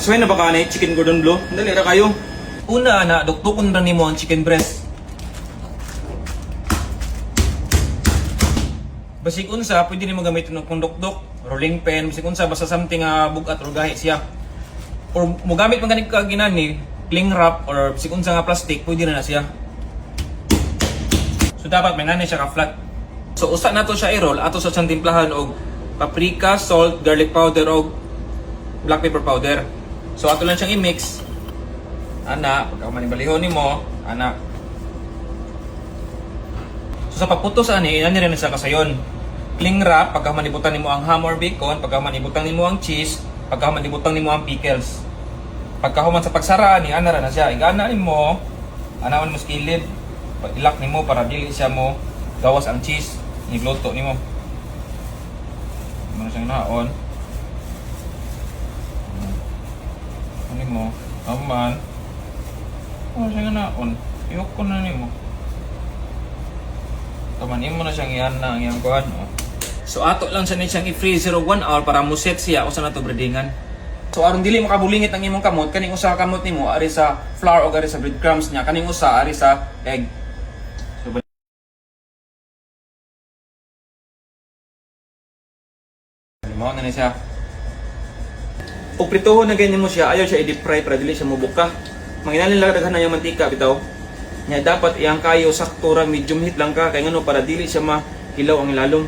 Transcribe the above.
Nakasaway na ba ka na chicken Gordon Blue? Dali ra kayo. Una na, duktukon ra nimo ang chicken breast. Basig unsa, pwede nimo gamitin ng kundukdok, rolling pin, basig unsa basta something bugat or gahi siya. Or mo gamit man ganig ka ginani, cling wrap or basig unsa nga plastic, pwede na siya. So dapat may nanay siya ka flat. So usa nato siya i-roll ato sa siyang timplahan og paprika, salt, garlic powder og black pepper powder. So ato lang siyang i-mix. Ana, pagka manibalihon nimo, ana. So sa pagputos ani, inani rin sa kasayon. Cling wrap pagka manibutan nimo ang ham or bacon, pagka manibutan nimo ang cheese, pagka manibutan nimo ang pickles. Pagka human sa pagsara ni ana ra na siya. Igana nimo, anaon mo skilid. Ilak nimo para dili siya mo gawas ang cheese. Igluto nimo. Ano siyang naon? Ano mo? Aman. Ano siyang naon? Iyok ko na nimo. Tamanin mo na siyang iyan na ang iyang kuhan. So ato lang siya siyang i-freeze 1 hour para mo set siya kung saan nato breadingan. So aron dili makabulingit ang imong kamot, kaning usa ka kamot nimo ari sa flour o ari sa breadcrumbs niya, kaning usa ari sa egg. Mao na ni siya. Ug prituhon na ganyan mo siya, ayaw siya i-deep fry para dili siya mubuka. Manginalin lang daghan na yung mantika bitaw. Nya dapat iyang kayo sakto ra medium heat lang ka kay ngano para dili siya mahilaw ang ilalom.